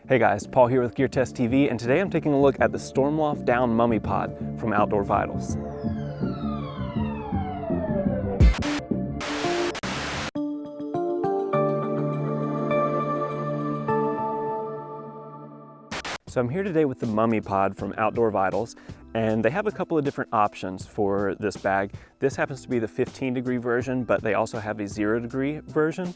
Hey guys, Paul here with GearTest TV, and today I'm taking a look at the Stormloft Down MummyPod from Outdoor Vitals. So I'm here today with the MummyPod from Outdoor Vitals, and they have a couple of different options for this bag. This happens to be the 15-degree version, but they also have a 0-degree version.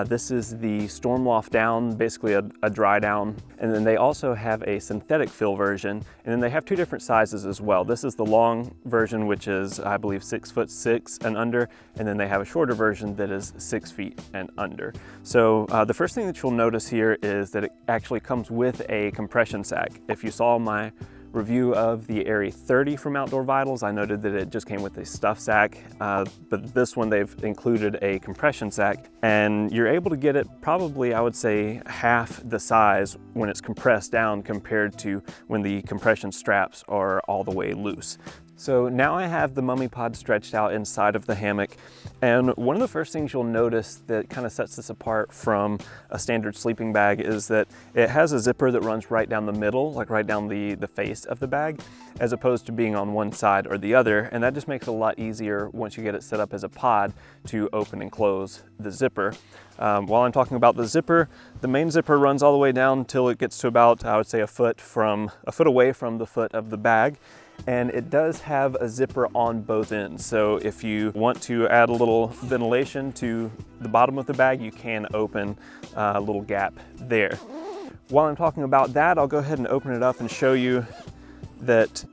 This is the Stormloft Down, basically a dry down. And then they also have a synthetic fill version, and then they have two different sizes as well. This is the long version, which is, I believe, 6'6" and under, and then they have a shorter version that is 6 feet and under. So the first thing that you'll notice here is that it actually comes with a compression sack. If you saw my review of the Airy 30 from Outdoor Vitals, I noted that it just came with a stuff sack, but this one they've included a compression sack, and you're able to get it probably, I would say, half the size when it's compressed down compared to when the compression straps are all the way loose. So now I have the MummyPod stretched out inside of the hammock, and one of the first things you'll notice that kind of sets this apart from a standard sleeping bag is that it has a zipper that runs right down the middle, like right down the face of the bag, as opposed to being on one side or the other, and that just makes it a lot easier once you get it set up as a pod to open and close the zipper. While I'm talking about the zipper, the main zipper runs all the way down until it gets to about, I would say, a foot away from the foot of the bag. And it does have a zipper on both ends. So if you want to add a little ventilation to the bottom of the bag, you can open a little gap there. While I'm talking about that, I'll go ahead and open it up and show you that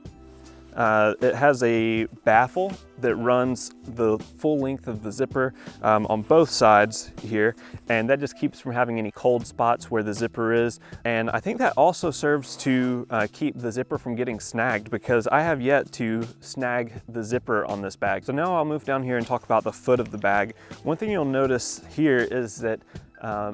it has a baffle that runs the full length of the zipper on both sides here, and that just keeps from having any cold spots where the zipper is. And I think that also serves to keep the zipper from getting snagged, because I have yet to snag the zipper on this bag. So now I'll move down here and talk about the foot of the bag. One thing you'll notice here is that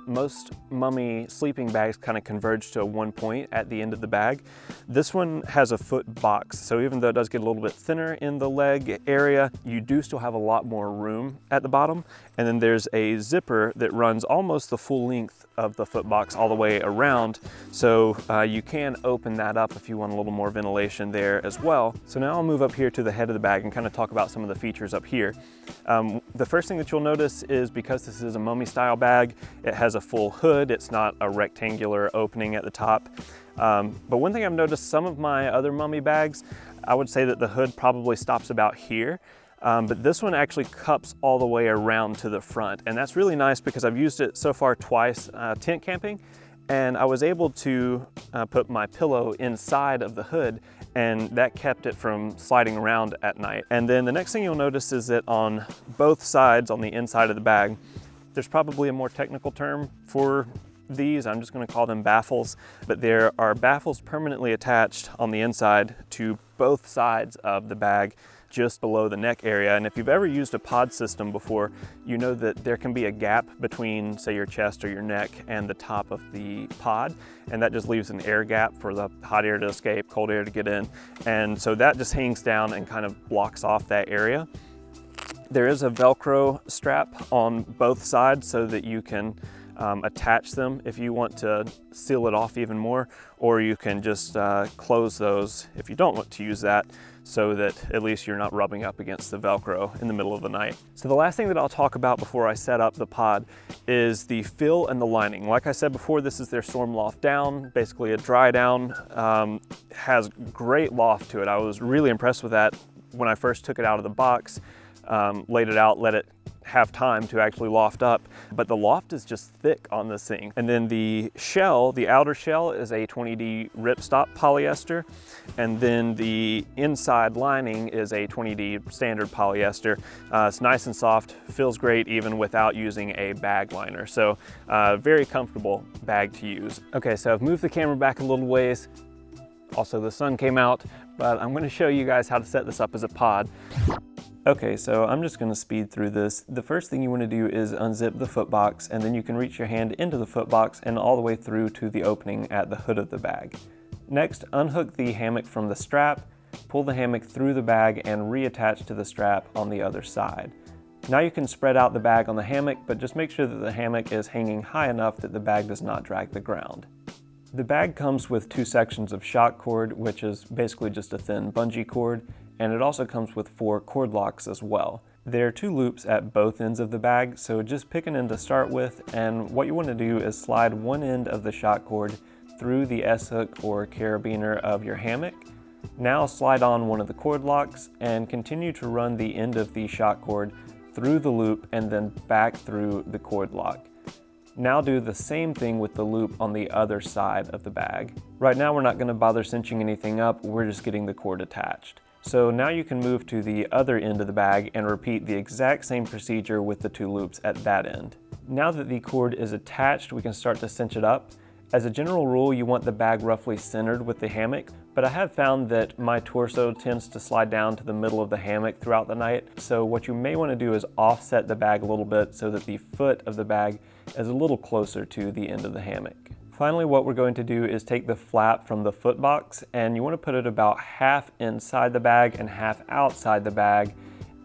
most Mummy sleeping bags kind of converge to one point at the end of the bag. This one has a foot box, so even though it does get a little bit thinner in the leg area, you do still have a lot more room at the bottom. And then there's a zipper that runs almost the full length of the foot box all the way around, so you can open that up if you want a little more ventilation there as well. So now I'll move up here to the head of the bag and kind of talk about some of the features up here. The first thing that you'll notice is, because this is a Mummy style bag, it has a full hood. It's not a rectangular opening at the top. But one thing I've noticed, some of my other Mummy bags, I would say that the hood probably stops about here. But this one actually cups all the way around to the front. And that's really nice because I've used it so far twice tent camping, and I was able to put my pillow inside of the hood, and that kept it from sliding around at night. And then the next thing you'll notice is that on both sides, on the inside of the bag, there's probably a more technical term for these. I'm just going to call them baffles, but there are baffles permanently attached on the inside to both sides of the bag, just below the neck area. And if you've ever used a pod system before, you know that there can be a gap between, say, your chest or your neck and the top of the pod, and that just leaves an air gap for the hot air to escape, cold air to get in, and so that just hangs down and kind of blocks off that area. There is a Velcro strap on both sides so that you can attach them if you want to seal it off even more, or you can just close those if you don't want to use that, so that at least you're not rubbing up against the Velcro in the middle of the night. So the last thing that I'll talk about before I set up the pod is the fill and the lining. Like I said before, this is their Stormloft Down, basically a dry down. Has great loft to it. I was really impressed with that when I first took it out of the box. Laid it out, let it have time to actually loft up, but the loft is just thick on this thing. And then the shell, the outer shell, is a 20D ripstop polyester, and then the inside lining is a 20D standard polyester. It's nice and soft, feels great even without using a bag liner, so very comfortable bag to use. Okay, so I've moved the camera back a little ways. Also, the sun came out, but I'm going to show you guys how to set this up as a pod. Okay, so I'm just going to speed through this. The first thing you want to do is unzip the foot box, and then you can reach your hand into the foot box and all the way through to the opening at the hood of the bag. Next, unhook the hammock from the strap, pull the hammock through the bag, and reattach to the strap on the other side. Now you can spread out the bag on the hammock, but just make sure that the hammock is hanging high enough that the bag does not drag the ground. The bag comes with 2 sections of shock cord, which is basically just a thin bungee cord, and it also comes with 4 cord locks as well. There are 2 loops at both ends of the bag, so just pick an end to start with, and what you want to do is slide one end of the shock cord through the S-hook or carabiner of your hammock. Now slide on one of the cord locks and continue to run the end of the shock cord through the loop and then back through the cord lock. Now do the same thing with the loop on the other side of the bag. Right now we're not going to bother cinching anything up, we're just getting the cord attached. So now you can move to the other end of the bag and repeat the exact same procedure with the 2 loops at that end. Now that the cord is attached, we can start to cinch it up. As a general rule, you want the bag roughly centered with the hammock, but I have found that my torso tends to slide down to the middle of the hammock throughout the night, so what you may want to do is offset the bag a little bit so that the foot of the bag is a little closer to the end of the hammock. Finally, what we're going to do is take the flap from the foot box, and you want to put it about half inside the bag and half outside the bag,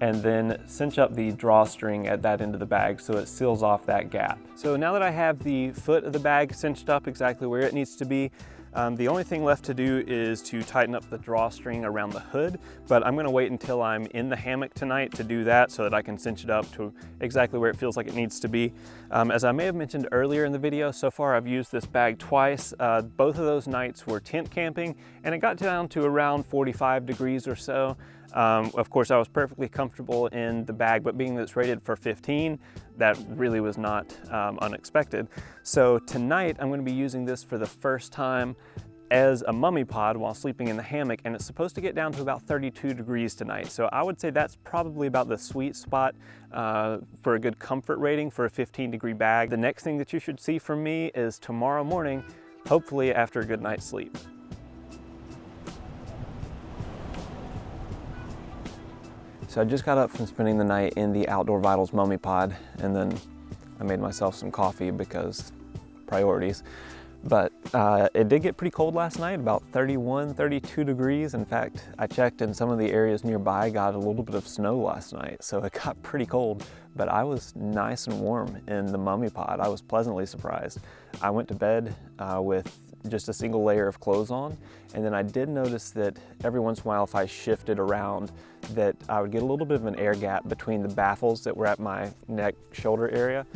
and then cinch up the drawstring at that end of the bag so it seals off that gap. So now that I have the foot of the bag cinched up exactly where it needs to be, the only thing left to do is to tighten up the drawstring around the hood, but I'm gonna wait until I'm in the hammock tonight to do that so that I can cinch it up to exactly where it feels like it needs to be. As I may have mentioned earlier in the video, so far I've used this bag twice. Both of those nights were tent camping, and it got down to around 45 degrees or so. Of course, I was perfectly comfortable in the bag, but being that it's rated for 15, that really was not unexpected. So tonight, I'm going to be using this for the first time as a MummyPod while sleeping in the hammock, and it's supposed to get down to about 32 degrees tonight. So I would say that's probably about the sweet spot for a good comfort rating for a 15-degree bag. The next thing that you should see from me is tomorrow morning, hopefully after a good night's sleep. So I just got up from spending the night in the Outdoor Vitals MummyPod, and then I made myself some coffee because priorities. But it did get pretty cold last night, about 31, 32 degrees. In fact, I checked and some of the areas nearby got a little bit of snow last night, so it got pretty cold. But I was nice and warm in the MummyPod. I was pleasantly surprised. I went to bed with just a single layer of clothes on, and then I did notice that every once in a while if I shifted around that I would get a little bit of an air gap between the baffles that were at my neck shoulder area,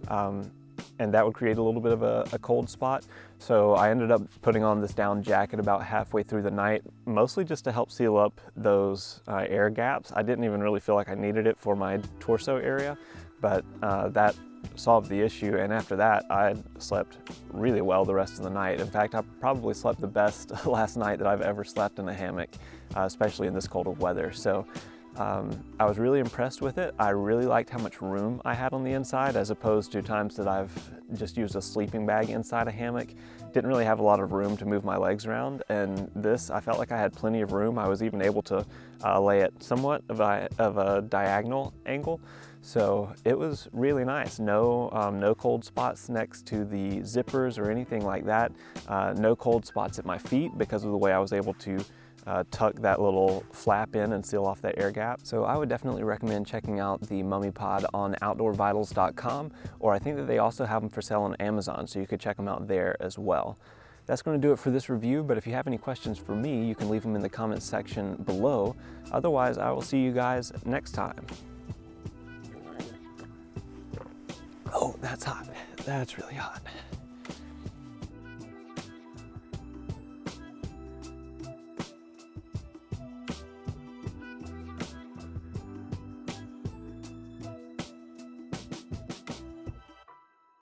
and that would create a little bit of a cold spot. So I ended up putting on this down jacket about halfway through the night, mostly just to help seal up those air gaps. I didn't even really feel like I needed it for my torso area, but that solved the issue, and after that I slept really well the rest of the night. In fact, I probably slept the best last night that I've ever slept in a hammock, especially in this cold of weather. So I was really impressed with it. I really liked how much room I had on the inside as opposed to times that I've just used a sleeping bag inside a hammock. Didn't really have a lot of room to move my legs around, and this, I felt like I had plenty of room. I was even able to lay it somewhat of a diagonal angle. So it was really nice. No cold spots next to the zippers or anything like that. No cold spots at my feet because of the way I was able to tuck that little flap in and seal off that air gap. So I would definitely recommend checking out the MummyPod on outdoorvitals.com, or I think that they also have them for sale on Amazon, so you could check them out there as well. That's going to do it for this review, but if you have any questions for me, you can leave them in the comments section below. Otherwise, I will see you guys next time. Oh, that's hot. That's really hot.